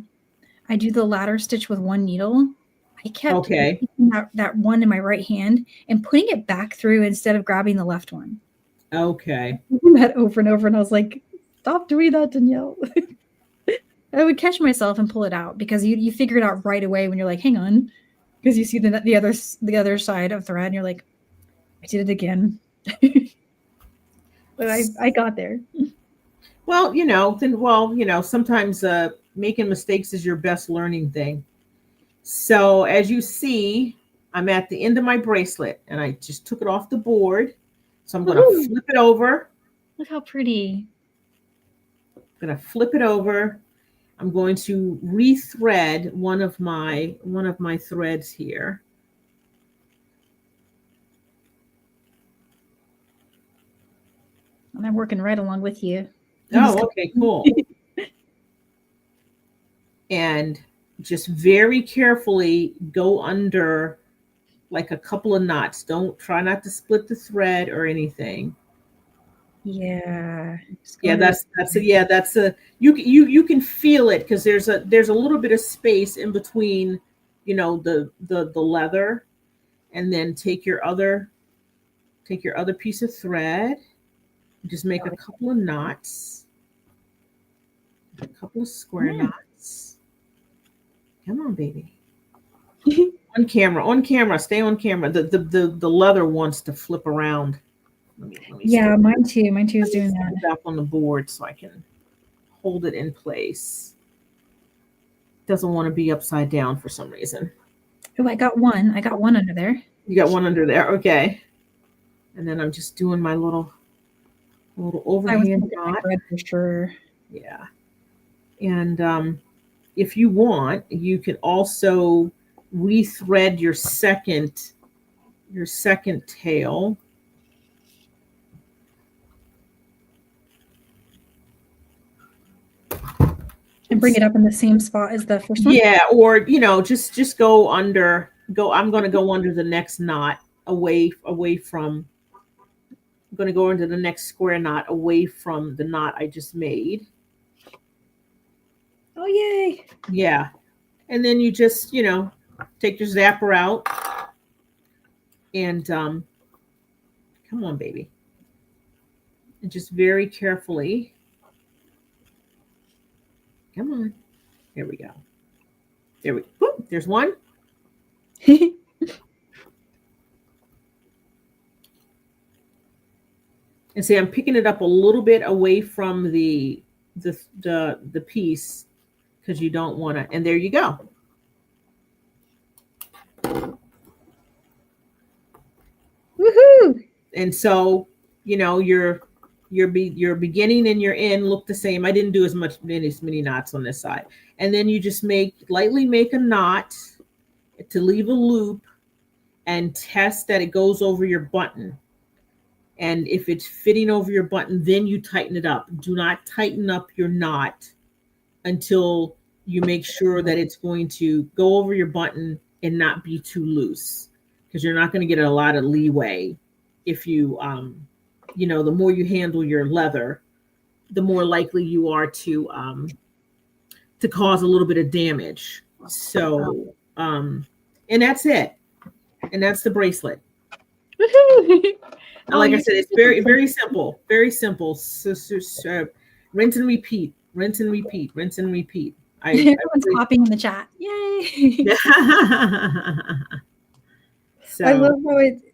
ladder stitch with one needle. I kept taking that one in my right hand and putting it back through instead of grabbing the left one. Okay. That over and over, and I was like, stop doing that, Danielle. I would catch myself and pull it out because you figure it out right away when you're like, hang on, because you see the other side of thread and you're like, I did it again. But I got there. Well, sometimes making mistakes is your best learning thing. So as you see, I'm at the end of my bracelet and I just took it off the board. So I'm going to flip it over. Look how pretty. I'm going to flip it over. I'm going to rethread one of my threads here. And I'm working right along with you. Oh, okay, cool. And just very carefully go under like a couple of knots. Try not to split the thread or anything. Yeah. That's you can feel it because there's a little bit of space in between, the leather, and then take your other piece of thread, just make a couple of knots, a couple of square knots. Come on, baby. On camera, stay on camera. The leather wants to flip around. Let me yeah, mine too is doing that. Back on the board so I can hold it in place. Doesn't want to be upside down for some reason. Oh, I got one under there. You got one under there, okay. And then I'm just doing my little overhand knot for sure. Yeah. And if you want, you can also rethread your second tail. And bring it up in the same spot as the first one? Yeah, or just go under. I'm going to go under the next knot away from. I'm going to go into the next square knot away from the knot I just made. Oh, yay! Yeah, and then you just take your zapper out, And come on, baby. And just very carefully. Come on. There we go. There we go. There's one. And see, I'm picking it up a little bit away from the piece because you don't want to. And there you go. Woohoo! And so, you know, your beginning and your end look the same. I didn't do as many knots on this side. And then you just lightly make a knot to leave a loop and test that it goes over your button. And if it's fitting over your button, then you tighten it up. Do not tighten up your knot until you make sure that it's going to go over your button and not be too loose, because you're not going to get a lot of leeway if you, you know, the more you handle your leather, the more likely you are to cause a little bit of damage. So, and that's it. And that's the bracelet. Like I said, it's very, very simple. Very simple. So, rinse and repeat. Rinse and repeat. Rinse and repeat. Everyone's popping in the chat. Yay! So, I love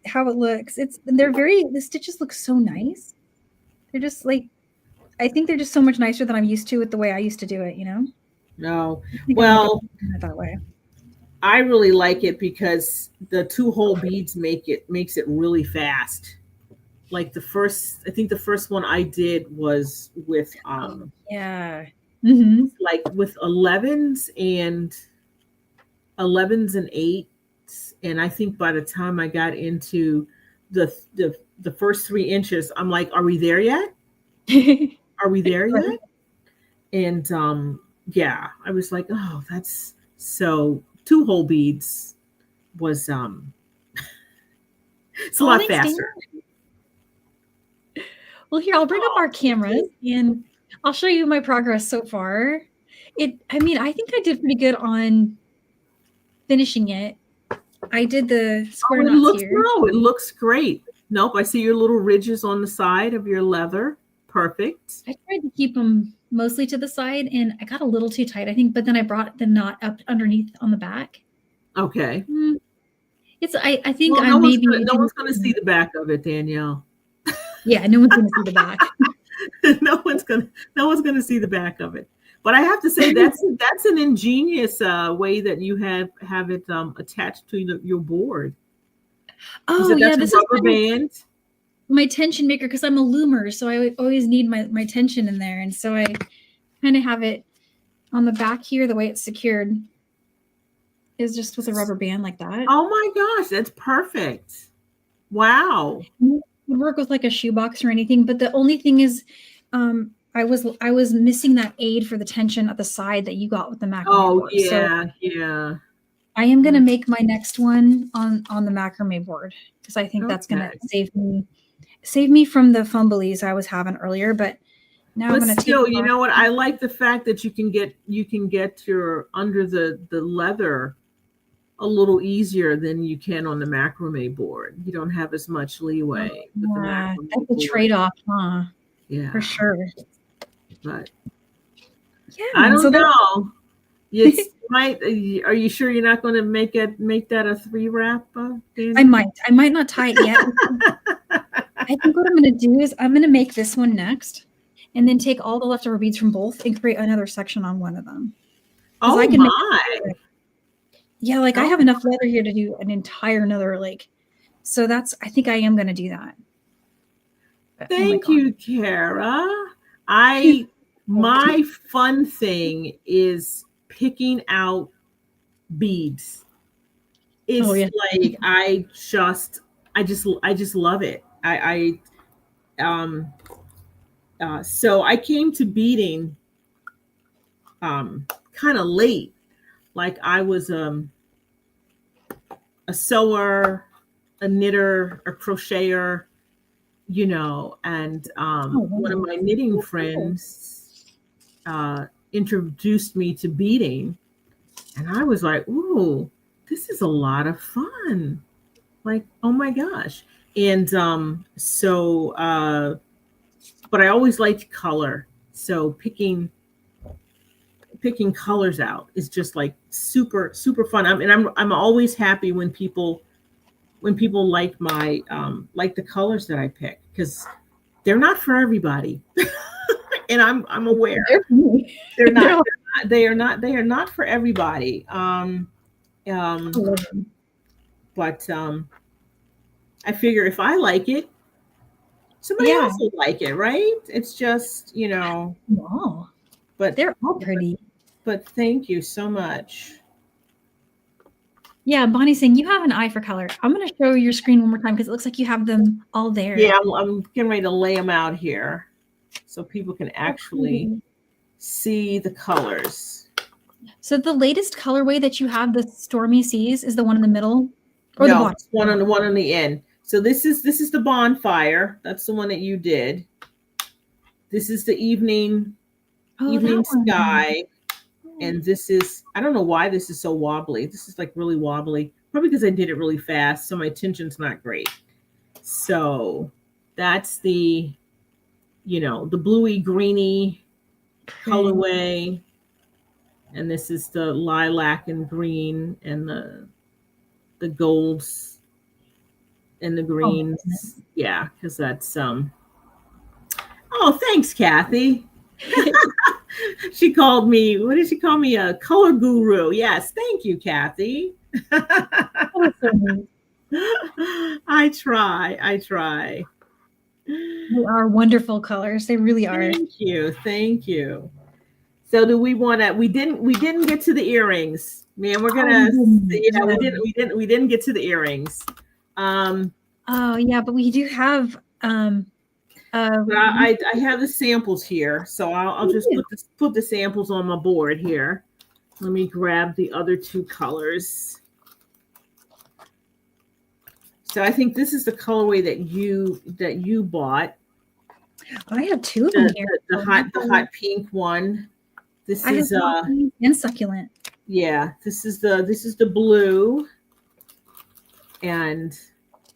how it looks. The stitches look so nice. They're just like, I think they're just so much nicer than I'm used to with the way I used to do it, you know? No. Well, that way. I really like it because the 2-hole beads makes it really fast. Like I think the first one I did was with yeah. Mm-hmm. Like with 11s and 8s, and I think by the time I got into the first 3 inches, I'm like, are we there yet? Are we there yet? And yeah, I was like, oh, that's so 2-hole beads was it's a lot faster. Well, here, I'll bring up our cameras and I'll show you my progress so far. I mean, I think I did pretty good on finishing it. I did the square knots here. No, it looks great. Nope, I see your little ridges on the side of your leather. Perfect. I tried to keep them mostly to the side and I got a little too tight, I think, but then I brought the knot up underneath on the back. Okay. I think no one's going to see the back of it, Danielle. Yeah, no one's going to see the back. no one's going to see the back of it. But I have to say that's an ingenious way that you have it attached to your board. Oh yeah, this is rubber band. My tension maker, because I'm a loomer, so I always need my tension in there, and so I kind of have it on the back here. The way it's secured is just with a rubber band like that. Oh my gosh, that's perfect! Wow. It would work with like a shoebox or anything, but the only thing is, I was missing that aid for the tension at the side that you got with the macrame board. Yeah, so yeah. I am gonna make my next one on the macrame board because I think that's gonna save me from the fumblies I was having earlier. But now I'm gonna still, you know what? I like the fact that you can get your under the leather a little easier than you can on the macrame board. You don't have as much leeway. Yeah, that's a trade-off, huh? Yeah, for sure. But yeah, I don't know. It's right. Are you sure you're not going to make that a 3-wrap? I might not tie it yet. I think what I'm going to do is I'm going to make this one next, and then take all the leftover beads from both and create another section on one of them. Oh I can my! Yeah, like I have enough leather here to do an entire another so I think I am going to do that. But, Thank you, Kara. My fun thing is picking out beads. It's like I just love it. So I came to beading kind of late. Like I was a sewer, a knitter, a crocheter, you know, and one of my knitting friends introduced me to beading, and I was like, ooh, this is a lot of fun. like, oh my gosh. And but I always liked color. So picking colors out is just like super, super fun. I'm always happy when people like my like the colors that I pick, because they're not for everybody. And I'm aware they're not, they are not for everybody. But I figure if I like it, somebody else will like it, right? It's just, Wow. But they're all pretty. But thank you so much. Yeah, Bonnie's saying you have an eye for color. I'm going to show your screen one more time because it looks like you have them all there. Yeah, I'm getting ready to lay them out here so people can actually see the colors. So the latest colorway that you have, the Stormy Seas, is the one in the middle, or no, the bottom? It's one on the end. So this is the Bonfire. That's the one that you did. This is the evening sky. And this is, I don't know why this is so wobbly. This is like really wobbly. Probably because I did it really fast, so my tension's not great. So that's the, the bluey greeny colorway. And this is the lilac and green, and the golds and the greens. Oh, yeah, because that's oh, thanks, Kathy. She called me, what did she call me? A color guru. Yes, thank you, Kathy. I try. They are wonderful colors. They really are. Thank you. So do we want to? We didn't get to the earrings, man. We're gonna. Yeah, we didn't get to the earrings. Oh yeah, but we do have. I have the samples here, so I'll just put the samples on my board here. Let me grab the other two colors. So I think this is the colorway that you bought. I have two of them here. The hot pink one. This is and succulent. Yeah, this is the blue, and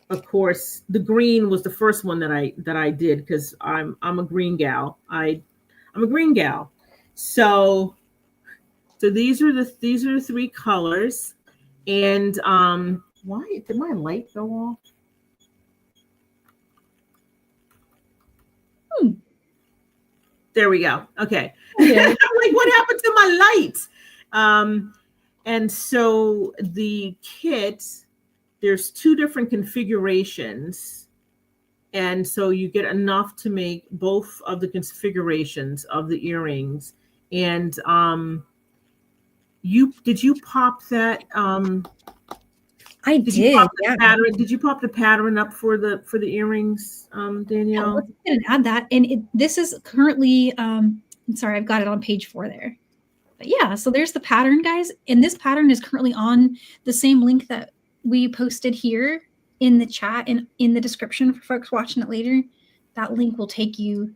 of course the green was the first one that I did because I'm a green gal. I'm a green gal. So these are the three colors, and why did my light go off? There we go. Okay. Yeah. I'm like, what happened to my light? And so the kit, there's two different configurations. And so you get enough to make both of the configurations of the earrings. And did you pop that? I did. Did you pop the pattern up for the earrings, Danielle? Yeah, let's go ahead and add that. And this is currently, I'm sorry, I've got it on page 4 there. But yeah, so there's the pattern, guys. And this pattern is currently on the same link that we posted here in the chat and in the description for folks watching it later. That link will take you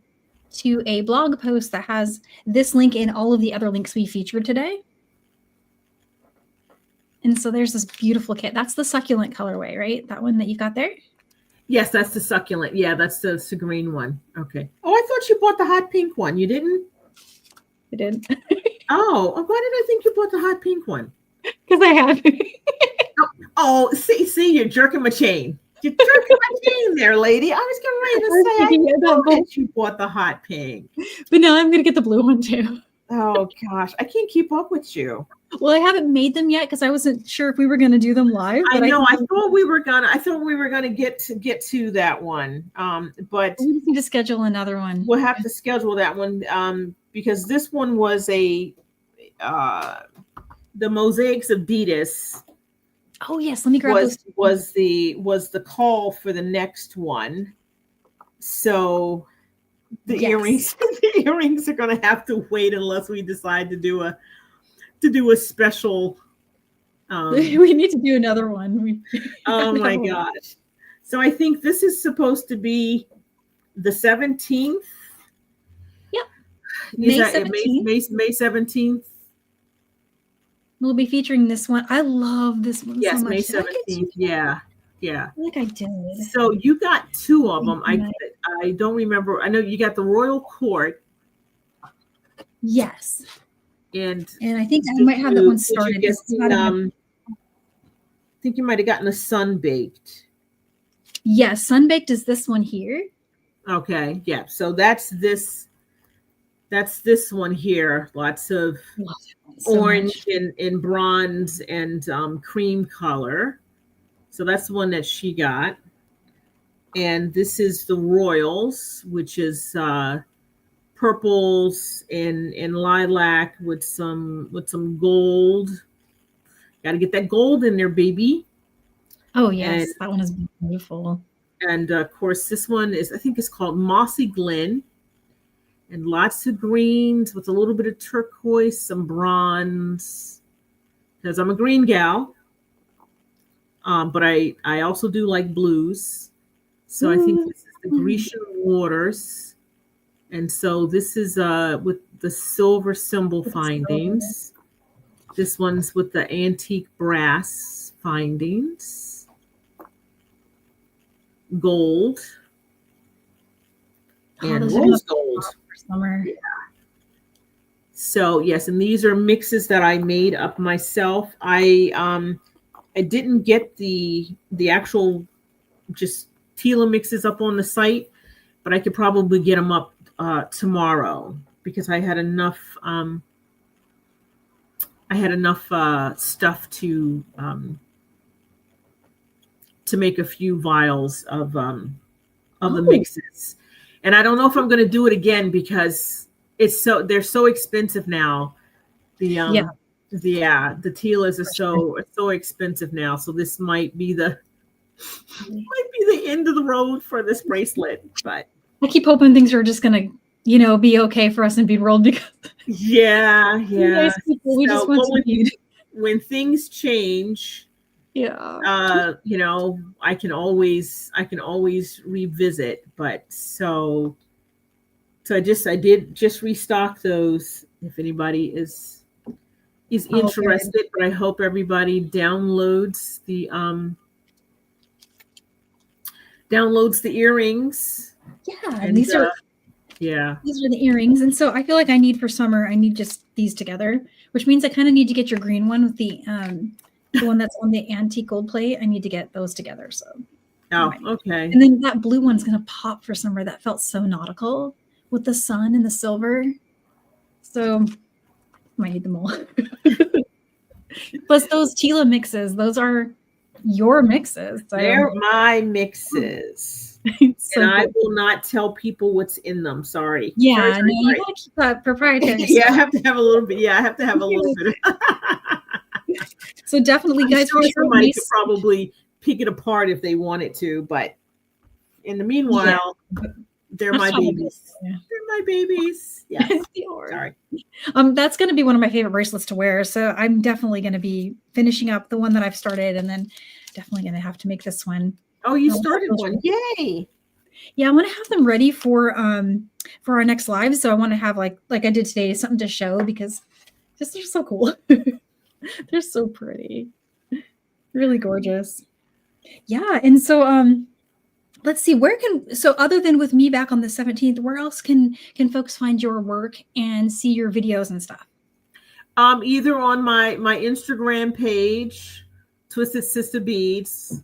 to a blog post that has this link and all of the other links we featured today. And so there's this beautiful kit. That's the succulent colorway, right? That one that you got there? Yes, that's the succulent. Yeah, that's the green one. Okay. Oh, I thought you bought the hot pink one. You didn't? I did. Oh, why did I think you bought the hot pink one? Because I have. See, you're jerking my chain. You're jerking my chain there, lady. I was getting ready to say, I know that you bought the hot pink. But now I'm going to get the blue one too. Oh gosh, I can't keep up with you. Well, I haven't made them yet because I wasn't sure if we were going to do them live. But I thought we were gonna get to that one. But we just need to schedule another one. We'll have to schedule that one because this one was the mosaics of Beaded. Oh yes, let me grab those. Was the call for the next one. So the earrings are going to have to wait unless we decide to do a special. We need to do another one. Oh my gosh! So I think this is supposed to be the 17th. Yep. May 17th. We'll be featuring this one. I love this one. Yes, so much. May 17th. Yeah. Yeah. I feel like I did. So you got two of them. Nice. I don't remember. I know you got the Royal Court. Yes. And I think I might have that one did you started. get the, I think you might have gotten a Sun-Baked. Yes, Sun-Baked is this one here. Okay, yeah. So that's this one here. Lots of orange and bronze and cream color. So that's the one that she got. And this is the Royals, which is purples and lilac with some gold. Got to get that gold in there, baby. Oh yes, that one is beautiful. And of course, this one is, I think it's called Mossy Glen. And lots of greens with a little bit of turquoise, some bronze. Because I'm a green gal. But I also do like blues. So I think this is the Grecian Waters. And so this is with the silver symbol findings. This one's with the antique brass findings. Gold. And rose gold. Summer. Yeah. So yes, and these are mixes that I made up myself. I didn't get the actual just Tila mixes up on the site, but I could probably get them up tomorrow because I had enough stuff to make a few vials of the mixes. And I don't know if I'm going to do it again because they're so expensive now. The Tilas are so expensive now. So this might be the end of the road for this bracelet. But I keep hoping things are just going to, be okay for us in Bead World because yeah. Nice people, we just want to bead. When things change, I can always revisit. But so I did just restock those if anybody is interested. But I hope everybody downloads the earrings. Yeah, and these are the earrings. And so I feel like for summer, I need just these together, which means I kind of need to get your green one with the one that's on the antique gold plate. I need to get those together. So okay. And then that blue one's gonna pop for summer. That felt so nautical with the sun and the silver. So I might need them all. Plus those Tila mixes, those are your mixes. So. They're my mixes. So and I will not tell people what's in them. Sorry. Yeah, no, you gotta keep that proprietary. I have to have a little bit. Yeah, I have to have a little bit. So definitely, guys, somebody could probably pick it apart if they wanted to, but in the meanwhile, they're my babies. They're my babies. Yeah. Sorry. That's going to be one of my favorite bracelets to wear. So I'm definitely going to be finishing up the one that I've started, and then definitely going to have to make this one. Oh, you started one. Yay. Yeah, I want to have them ready for our next live. So I want to have like I did today, something to show because they're so cool. They're so pretty. Really gorgeous. Yeah. And so let's see, other than with me back on the 17th, where else can folks find your work and see your videos and stuff? Either on my Instagram page, Twisted Sistah Beads,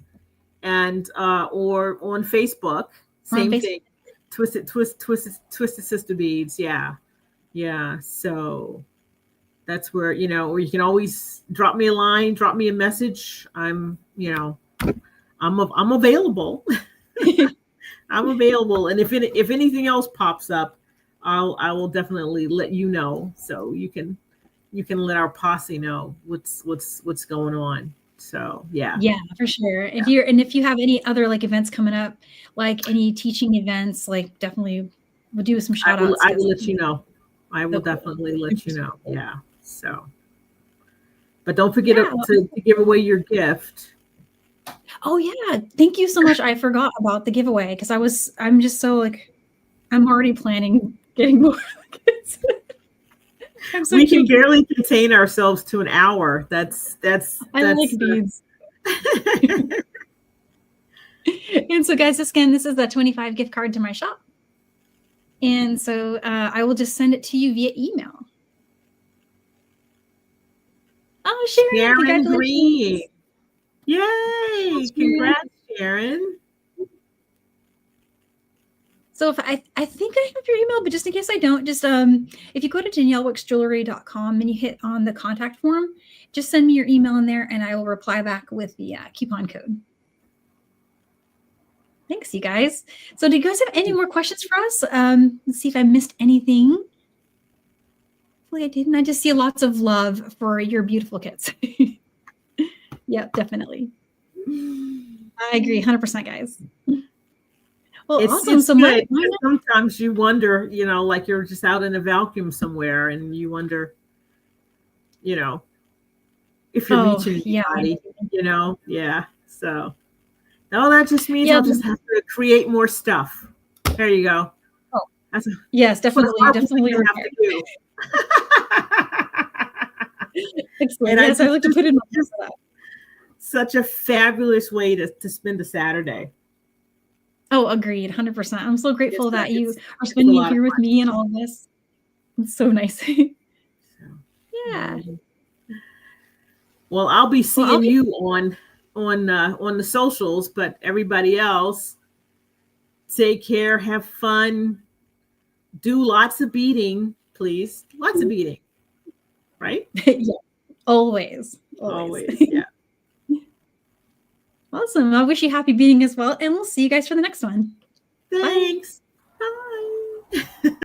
and or on Facebook, same thing. Twisted Sistah Beads. Yeah. So that's where, or you can always drop me a line, drop me a message. I'm available. I'm available. And if anything else pops up, I will definitely let you know. So you can let our posse know what's going on. So yeah, for sure. If you have any other like events coming up, like any teaching events, like definitely we'll do some shout outs. I will let you know. I will definitely let you know. Yeah. So, but don't forget to give away your gift. Oh yeah. Thank you so much. I forgot about the giveaway because I'm just so like, I'm already planning getting more. We can barely contain ourselves to an hour. That's I like beads. And so, guys, again, this is a 25 gift card to my shop. And so I will just send it to you via email. Oh, Sharon, congratulations. Green. Yay. Congrats, Sharon. So if I think I have your email, but just in case I don't, just if you go to DanielleWorksJewelry.com and you hit on the contact form, just send me your email in there and I will reply back with the coupon code. Thanks, you guys. So do you guys have any more questions for us? Let's see if I missed anything. Hopefully I didn't. I just see lots of love for your beautiful kits. Yep, definitely. I agree 100%, guys. Well, it's awesome. So good. Sometimes you wonder, you know, like you're just out in a vacuum somewhere and you wonder, you know, if you're reaching anybody, you know. Yeah. So no, that just means I'll just have to create more stuff. There you go. Oh, yes, definitely. Definitely have to do. Excellent. Yes, I like to put in my best for that. Such a fabulous way to spend a Saturday. Oh, agreed, 100%. I'm so grateful that you are spending it here with me and all of this. It's so nice. Yeah. Well, I'll be seeing you on the socials, but everybody else, take care, have fun, do lots of beading, please. Lots of beading, right? Yeah, always. Yeah. Awesome. I wish you happy beading as well. And we'll see you guys for the next one. Thanks. Bye.